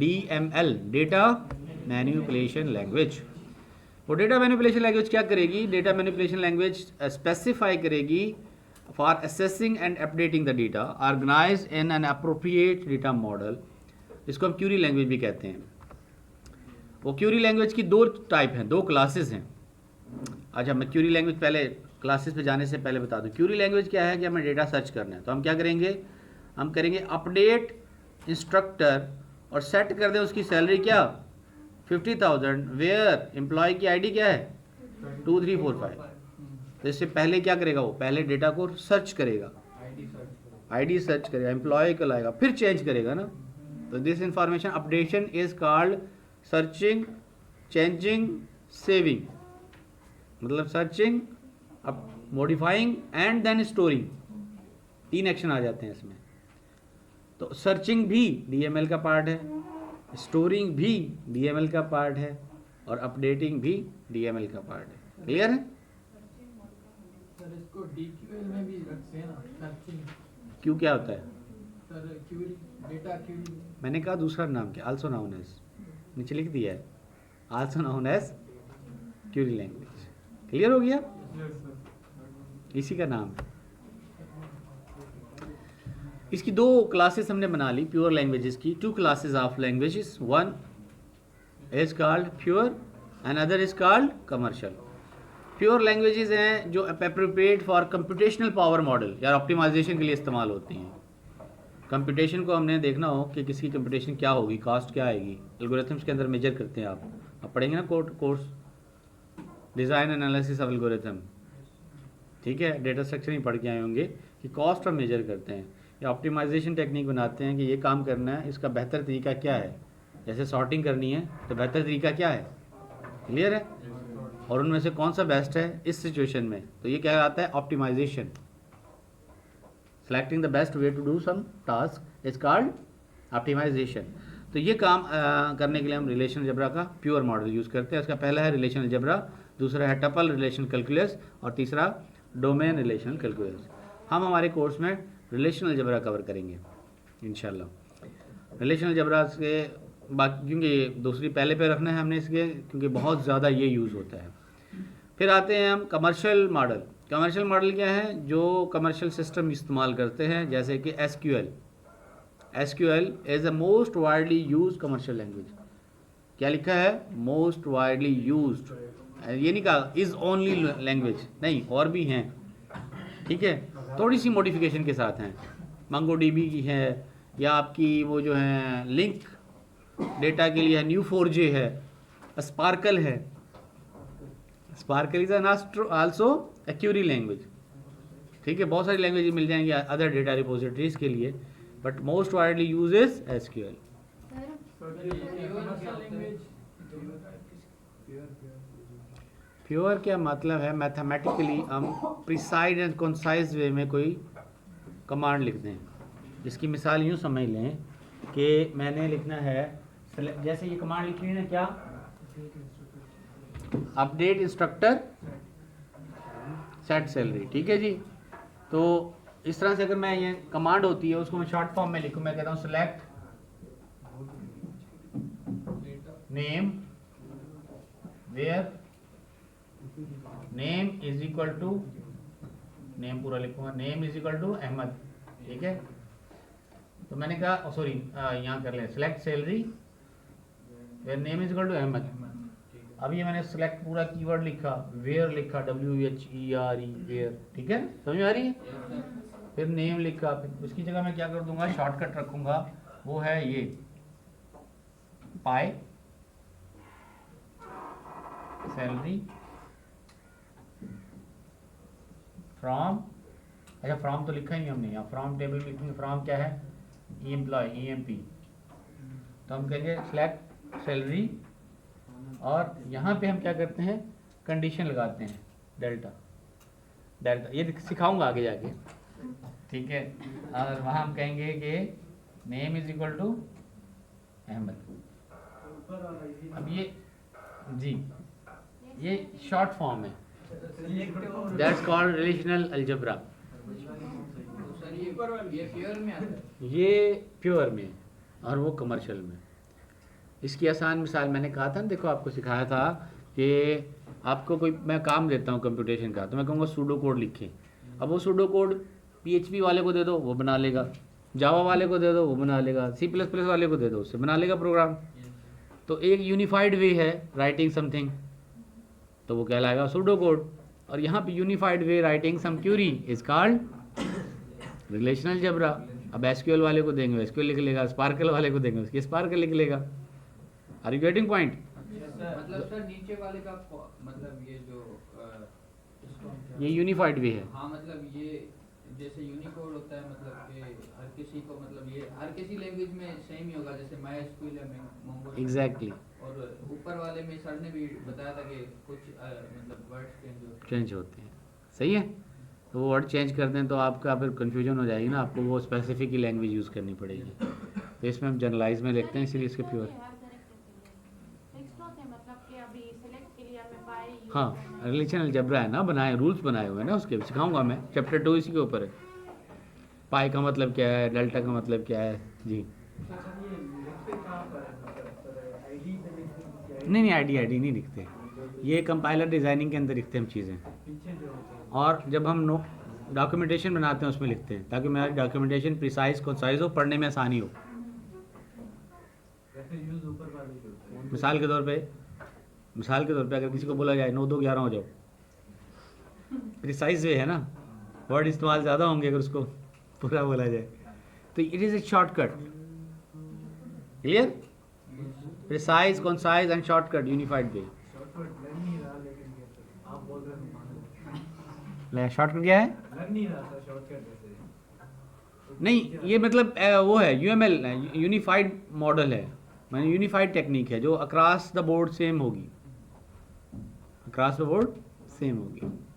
DML, data manipulation language. वो data manipulation language क्या करेगी? डेटा मैनिपुलेशन लैंग्वेज स्पेसिफाई करेगी for assessing and updating the data organise in an appropriate data model. इसको हम Curie language भी कहते हैं। वो क्यूरी लैंग्वेज की दो टाइप हैं, दो क्लासेस हैं। अच्छा, मैं क्यूरी लैंग्वेज पहले क्लासेस पे जाने से पहले बता दूं। क्यूरी लैंग्वेज क्या है कि हमें डेटा सर्च करना है, तो हम क्या करेंगे? हम करेंगे अपडेट इंस्ट्रक्टर और सेट कर दें उसकी सैलरी क्या 50,000, वेयर एम्प्लॉय की आईडी क्या है 2345। तो इससे पहले क्या करेगा? वो पहले डेटा को सर्च करेगा, आईडी सर्च करेगा, एम्प्लॉय को लाएगा, फिर चेंज करेगा ना। तो this information updation is called searching, changing, saving. मतलब सर्चिंग, अब मॉडिफाइंग एंड देन स्टोरिंग, तीन एक्शन आ जाते हैं इसमें। तो सर्चिंग भी डीएमएल का पार्ट है, स्टोरिंग भी डीएमएल का पार्ट है, और अपडेटिंग भी डीएमएल का पार्ट है। क्लियर है? सर इसको डीक्यूएल में भी रखते हैं ना, सर्चिंग। क्यों क्या होता है? Sir query, data query. मैंने कहा दूसरा नाम क्या? आल्सो नाउन एज, नीचे लिख दिया है, also known as query language. Clear हो गया? इसी का नाम है। इसकी दो क्लासेस हमने बना ली प्योर लैंग्वेजेस की। Two classes of languages, one is called pure and other is called commercial. Pure languages हैं जो appropriate for computational power model या ऑप्टिमाइजेशन के लिए इस्तेमाल होती हैं। कंप्यूटेशन को हमने देखना हो कि किसकी कंप्यूटेशन क्या होगी, कॉस्ट क्या आएगी, एल्गोरिथम्स के अंदर मेजर करते हैं। आप पढ़ेंगे ना course design analysis of algorithm, ठीक है? डेटा स्ट्रक्चर ही पढ़ के आए होंगे कि कॉस्ट हम मेजर करते हैं या ऑप्टिमाइजेशन टेक्निक बनाते हैं कि ये काम करना है, इसका बेहतर तरीका क्या है। जैसे सॉर्टिंग करनी है तो बेहतर तरीका क्या है? क्लियर है? और उनमें से कौन सा बेस्ट है इस सिचुएशन में, तो ये क्या आता है? Optimisation. Selecting the best way to do some task is called optimisation. तो ये काम करने के लिए हम रिलेशनल अलजेब्रा का प्योर मॉडल यूज़ करते हैं। उसका पहला है रिलेशनल अलजेब्रा, दूसरा है टपल रिलेशनल कैलकुलस, और तीसरा डोमेन रिलेशनल कैलकुलस। हम हमारे कोर्स में रिलेशनल अलजेब्रा कवर करेंगे इंशाल्लाह। रिलेशनल अलजेब्रा के बाकी, क्योंकि दूसरी पहले पे रखना है हमने इसके, क्योंकि बहुत ज़्यादा ये यूज़ होता है। फिर आते हैं हम कमर्शियल मॉडल। कमर्शियल मॉडल क्या है? जो कमर्शियल सिस्टम इस्तेमाल करते हैं, जैसे कि SQL. SQL is a most widely use commercial language. क्या लिखा है? Most widely used. ये नहीं कहा इज़ ओनली लैंग्वेज, नहीं, और भी हैं, ठीक है? थोड़ी सी मॉडिफिकेशन के साथ हैं। मंगोडीबी की है, या आपकी वो जो है लिंक डेटा के लिए न्यू4j है, स्पार्कल है। Sparkle is also a Curie language, ठीक है? बहुत सारी लैंग्वेज मिल जाएंगी अदर डेटा रिपोजिटरीज के लिए, but most widely use is SQL. Pure क्या मतलब है? मैथमेटिकली हम प्रिसाइज एंड कंसाइज वे में कोई कमांड लिखते हैं। जिसकी मिसाल यूँ समझ लें कि मैंने लिखना है, जैसे ये कमांड लिखनी है ना, क्या? अपडेट इंस्ट्रक्टर सेट सैलरी, ठीक है जी? तो इस तरह से अगर मैं ये कमांड होती है उसको मैं शॉर्ट फॉर्म में लिखूँ, मैं कहता हूँ select name where name is equal to, name पूरा लिखूंगा, name is equal to Ahmad, ठीक है? तो मैंने कहा सॉरी, यहाँ कर ले select salary where name is equal to Ahmad. अब ये मैंने सेलेक्ट पूरा कीवर्ड लिखा, वेयर लिखा, WHERE वेयर, ठीक है? समझ में आ रही है? फिर नेम लिखा, फिर उसकी जगह मैं क्या कर दूंगा? शॉर्टकट रखूंगा, वो है ये पाई सैलरी फ्रॉम। अच्छा, फ्रॉम तो लिखा ही नहीं हमने, यहाँ फ्रॉम टेबल में लिखेंगे। फ्रॉम क्या है? Employ, EMP। तो हम कहेंगे सेलेक्ट सैलरी, और यहाँ पे हम क्या करते हैं? कंडीशन लगाते हैं, डेल्टा। डेल्टा ये सिखाऊंगा आगे जाके, ठीक है? और वहाँ हम कहेंगे कि name is equal to Ahmad. अब ये जी, ये शॉर्ट फॉर्म है, दैट्स कॉल्ड रिलेशनल अलजेब्रा। ये प्योर में और वो कमर्शियल में। इसकी आसान मिसाल मैंने कहा था ना, देखो आपको सिखाया था कि आपको कोई मैं काम देता हूँ कंप्यूटेशन का, तो मैं कहूँगा सूडो कोड लिखें। अब वो सूडो कोड PHP वाले को दे दो, वो बना लेगा। जावा वाले को दे दो, वो बना लेगा। C++ वाले को दे दो, उससे बना लेगा प्रोग्राम। तो एक यूनिफाइड वे है राइटिंग समथिंग, तो वो कहलाएगा सूडो कोड। और यहाँ पे unified way writing some query is called relational algebra. अब SQL वाले को देंगे SQL लिख लेगा, स्पार्कल वाले को देंगे उसकी स्पार्कल लिख लेगा। Are you getting point? मतलब सर नीचे वाले का मतलब ये जो ये यूनिफाइड वे है। हाँ मतलब ये जैसे यूनिकोड होता है, मतलब कि हर किसी को, मतलब ये हर किसी लैंग्वेज में सेम ही होगा, जैसे MySQL है मोंगो। एग्जैक्टली। और ऊपर वाले में सर ने भी बताया था कि कुछ मतलब वर्ड्स चेंज होते हैं, सही है। तो वो वर्ड चेंज करते हैं तो आपका फिर कन्फ्यूजन हो जाएगी ना, आपको वो स्पेसिफिक ही लैंग्वेज यूज़ करनी पड़ेगी। तो इसमें हम जनरलाइज में लिखते हैं, इसलिए इसके प्योर। हाँ, रिलेशनल अलजेब्रा है ना, बनाए रूल्स बनाए हुए हैं ना, उसके सिखाऊंगा मैं। चैप्टर 2 इसी के ऊपर है। पाई का मतलब क्या है, डेल्टा का मतलब क्या है जी। नहीं आईडी नहीं लिखते, ये कंपाइलर डिज़ाइनिंग के अंदर लिखते हैं हम चीज़ें। और जब हम डॉक्यूमेंटेशन बनाते हैं उसमें लिखते हैं, ताकि मेरा डॉक्यूमेंटेशन प्रिसाइज कंसाइज हो, पढ़ने में आसानी हो। मिसाल के तौर पे अगर किसी को बोला जाए 9 2 11 हो जाओ, प्रिसाइज वे है ना, वर्ड इस्तेमाल ज़्यादा होंगे अगर उसको पूरा बोला जाए। तो it is a shortcut. Clear? Precise concise and shortcut, unified way. Shortcut क्या है? नहीं, ये मतलब वो है UML, यूनिफाइड मॉडल है, माने यूनिफाइड टेक्निक है जो अक्रॉस द बोर्ड सेम होगी,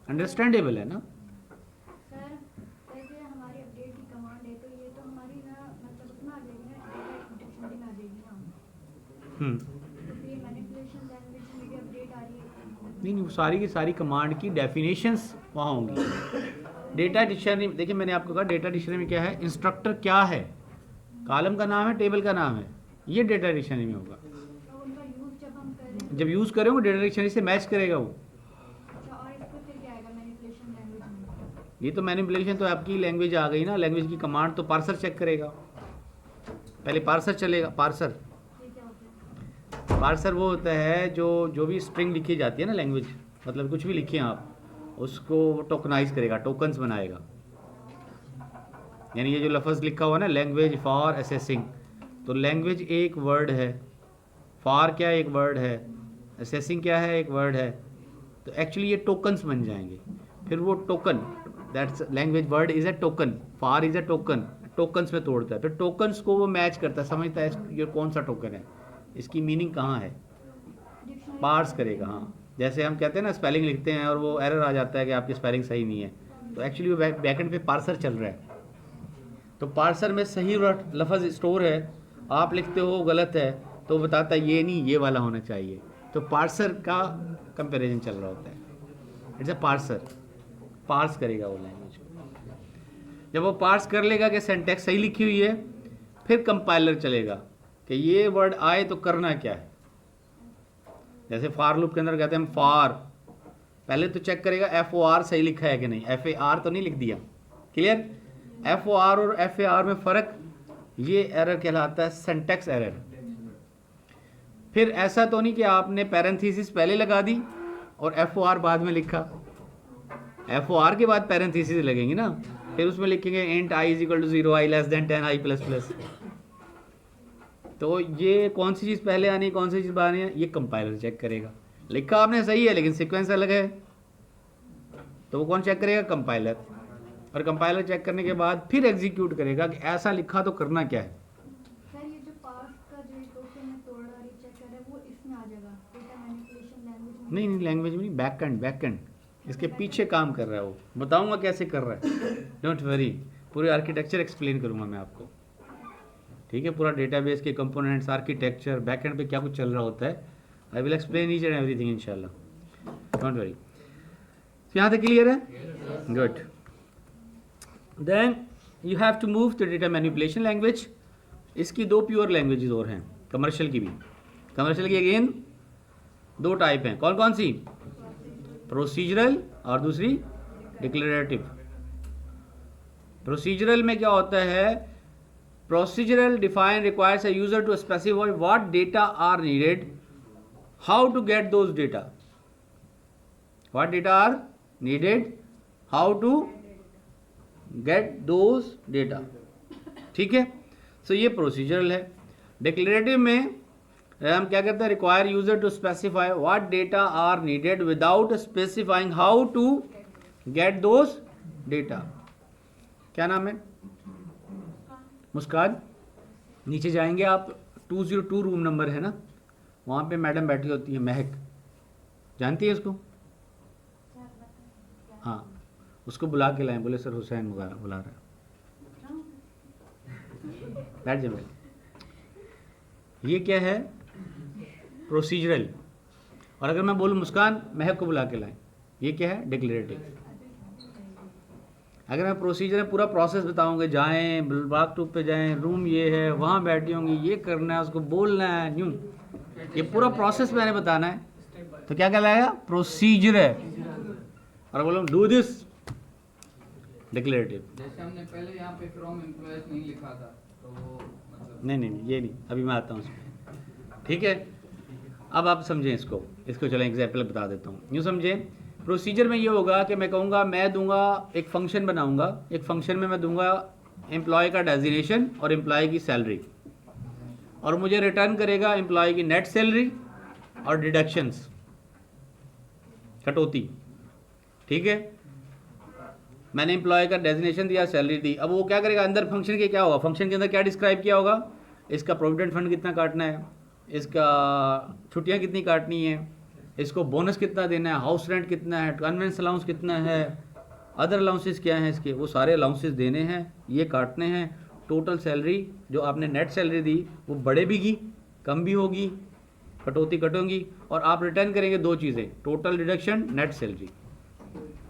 अंडरस्टैंडेबल है ना। सर जैसे हमारी अपडेट की कमांड है, तो ये तो हमारी ना मतलब उसमें आ जाएगी ना, डिक्शनरी में आ जाएगी ना। तो फिर मैनिपुलेशन लैंग्वेज में भी अपडेट आ रही है। नहीं वो सारी की सारी कमांड की डेफिनेशंस वहाँ होंगी। डेटा डिक्शनरी, देखिए मैंने आपको कहा डेटा डिक्शनरी में क्या है, इंस्ट्रक्टर क्या है, कॉलम का नाम है, टेबल का नाम है, ये डेटा डिक्शनरी में होगा। तो उनका यूज जब हम करें, जब यूज़ करें वो डेटा डिक्शनरी से मैच करेगा वो। अच्छा, और इसको फिर क्या आएगा मैनिपुलेशन लैंग्वेज में? ये तो मैनिपुलेशन तो आपकी लैंग्वेज आ गई ना, लैंग्वेज की कमांड तो पार्सर चेक करेगा, पहले पार्सर चलेगा। पार्सर ये क्या होता है? पार्सर वो होता है जो भी स्ट्रिंग लिखी जाती है ना लैंग्वेज, मतलब कुछ भी लिखें आप, उसको टोकनाइज करेगा, टोकन्स बनाएगा। यानी ये जो लफ्ज़ लिखा हुआ ना, लैंग्वेज फॉर असेसिंग, तो लैंग्वेज एक वर्ड है, फॉर क्या एक वर्ड है, असेसिंग क्या है एक वर्ड है, तो एक्चुअली ये टोकन्स बन जाएंगे। फिर वो token, that's language word is a token, for is a token, tokens में तोड़ता है, फिर टोकन्स को वो मैच करता है, समझता है ये कौन सा टोकन है, इसकी मीनिंग कहाँ है, पार्स करेगा। हाँ, जैसे हम कहते हैं ना स्पेलिंग लिखते हैं और वो एरर आ जाता है कि आपकी स्पेलिंग सही नहीं है, तो एक्चुअली वो बैकएंड पे पार्सर चल रहा है। तो पार्सर में सही लफ्ज़ स्टोर है, आप लिखते हो गलत है तो बताता है ये नहीं, ये वाला होना चाहिए। तो पार्सर का कंपैरिजन चल रहा होता है, इट्स अ पार्सर, पार्स करेगा वो लैंग्वेज को। जब वो पार्स कर लेगा कि सिंटैक्स सही लिखी हुई है, फिर कंपाइलर चलेगा कि ये वर्ड आए तो करना क्या है। जैसे फॉर लूप के अंदर कहते हैं हम फॉर, पहले तो चेक करेगा FOR सही लिखा है कि नहीं, FAR तो नहीं लिख दिया। क्लियर? FOR और FAR में फ़र्क, ये एरर कहलाता है सिंटैक्स एरर। फिर ऐसा तो नहीं कि आपने पैरेंथेसिस पहले लगा दी और FOR बाद में लिखा, FOR के बाद पैरेंथेसिस लगेंगी ना, फिर उसमें लिखेंगे इंट i = 0, i < 10, i++। तो ये कौन सी चीज़ पहले आनी है, कौन सी चीज़ बाद आनी है, ये कंपाइलर चेक करेगा। लिखा आपने सही है लेकिन सीक्वेंस अलग है, तो वो कौन चेक करेगा, कंपाइलर। और कंपाइलर चेक करने के बाद फिर एग्जीक्यूट करेगा कि ऐसा लिखा तो करना क्या है। सर ये जो पार्स का जो टोकन है तोड़ रहा है, चेक कर रहा है, वो इसमें आ जाएगा डेटा मैनिपुलेशन लैंग्वेज में? नहीं लैंग्वेज में नहीं, बैकएंड इसके पीछे काम कर रहा है वो, बताऊंगा कैसे कर रहा है, डोंट वरी, पूरे आर्किटेक्चर एक्सप्लेन करूंगा मैं आपको, ठीक है। पूरा डेटाबेस के कंपोनेंट्स, आर्किटेक्चर, बैकएंड पे क्या कुछ चल रहा होता है, I will explain each and everything इंशाल्लाह, डोंट वरी। यहाँ तक क्लियर है? Good. Then you have to move to data manipulation language. इसकी 2 प्योर लैंग्वेजेस और हैं, कमर्शियल की भी, कमर्शियल की अगेन दो टाइप हैं, कौन कौन सी? प्रोसीजरल और दूसरी डिक्लेरेटिव। प्रोसीजरल में क्या होता है? Procedural define requires a user to specify what data are needed, how to get those data, what data are needed, how to get those data. ठीक है, सो ये प्रोसीजरल है। डिक्लेरेटिव में हम क्या कहते हैं? Require user to specify what data are needed without specifying how to get those data. क्या नाम है? मुस्कान। नीचे जाएंगे आप, 202 रूम नंबर है ना, वहाँ पे मैडम बैठी होती है, महक, जानती है उसको? हाँ, उसको बुला के लाएं, बोले सर हुसैन बुला रहा है। बैठ जाए बेटा। ये क्या है? प्रोसीजरल। और अगर मैं बोलूँ मुस्कान महक को बुला के लाएं, ये क्या है? डिक्लेरेटिव। अगर मैं प्रोसीजर में पूरा प्रोसेस बताऊंगा, जाएं ब्लॉक 2 पे जाएं, रूम ये है, वहाँ बैठी होंगी, ये करना है, उसको बोलना है, यूँ ये पूरा प्रोसेस मैंने बताना है, तो क्या कहलाएगा? प्रोसीजर है। और बोलो डू दिस, डिक्लेरेटिव। जैसे हमने पहले यहाँ पे फ्रॉम एम्प्लॉयज नहीं लिखा था, तो वो मतलब नहीं ये नहीं, अभी मैं आता हूँ उसमें। ठीक है, अब आप समझें इसको चलें एग्जाम्पल बता देता हूँ। यूँ समझें, प्रोसीजर में ये होगा कि मैं कहूँगा, मैं दूंगा एक फंक्शन बनाऊँगा, एक फंक्शन में मैं दूंगा एम्प्लॉय का डेजिग्नेशन और एम्प्लॉय की सैलरी, और मुझे रिटर्न करेगा एम्प्लॉय की नेट सैलरी और डिडक्शंस, कटौती। ठीक है, मैंने एम्प्लॉय का डेजिग्नेशन दिया, सैलरी दी। अब वो क्या करेगा? अंदर फंक्शन के क्या होगा? फंक्शन के अंदर क्या डिस्क्राइब किया होगा? इसका प्रोविडेंट फंड कितना काटना है, इसका छुट्टियां कितनी काटनी है, इसको बोनस कितना देना है, हाउस रेंट कितना है, कन्वेंस अलाउंस कितना है, अदर अलाउंसेस क्या हैं इसके, वो सारे अलाउंसेस देने हैं, ये काटने हैं। टोटल सैलरी जो आपने नेट सैलरी दी वो बढ़ेगी कम भी होगी, कटौती कटोंगी, और आप रिटर्न करेंगे दो चीज़ें, टोटल डिडक्शन, नेट सैलरी।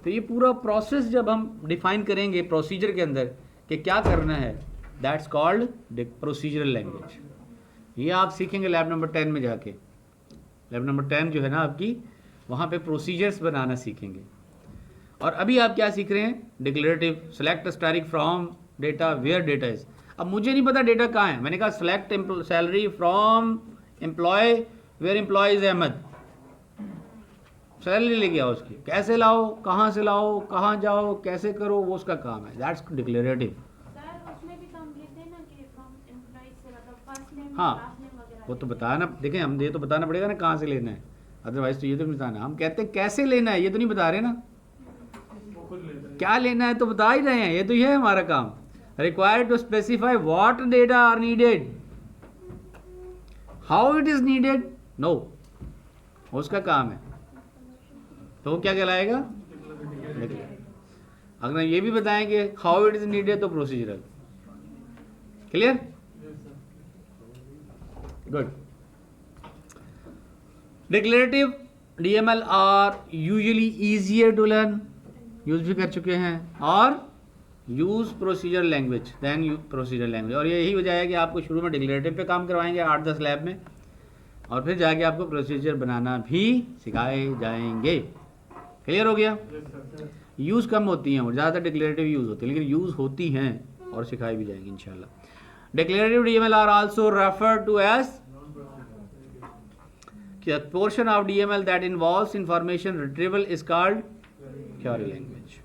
तो ये पूरा प्रोसेस जब हम डिफाइन करेंगे प्रोसीजर के अंदर कि क्या करना है, दैट्स कॉल्ड प्रोसीजरल लैंग्वेज। ये आप सीखेंगे लैब नंबर 10 में जाके। लैब नंबर 10 जो है ना आपकी, वहाँ पे प्रोसीजर्स बनाना सीखेंगे। और अभी आप क्या सीख रहे हैं? Declarative, select static from data where data is. अब मुझे नहीं पता डेटा कहाँ है, मैंने कहा select salary from employ where employ is Ahmad, salary लेके आओ उसकी, कैसे लाओ, कहाँ से लाओ, कहाँ जाओ, कैसे करो, वो उसका काम है, दैट्स डिक्लेरेटिव। हाँ, वो तो बताया ना, देखें हम ये तो बताना पड़ेगा ना कहाँ से लेना है, अदरवाइज तो ये तो नहीं बताना। हम कहते हैं कैसे लेना है, ये तो नहीं बता रहे ना, क्या लेना है तो बता ही रहे हैं, ये तो ये है हमारा काम। Required to specify what data are needed, how it is needed, no, उसका काम है, तो वो क्या कहलाएगा? अगर ये भी बताएंगे हाउ इट इज नीडेड तो procedural. Clear? Good. Declarative DML are usually easier to learn, use भी कर चुके हैं, और use procedure language then use procedure language. और यही वजह है कि आपको शुरू में डिक्लेरेटिव पे काम करवाएंगे 8-10 लैब में, और फिर जाके आपको प्रोसीजर बनाना भी सिखाए जाएंगे। क्लियर हो गया? यूज़ कम होती हैं और ज़्यादातर डिक्लेरेटिव यूज़ होती है, लेकिन यूज़ होती हैं और सिखाई भी जाएंगी इंशाल्लाह। Declarative DML are also referred to as portion of DML that involves information retrieval is called query language.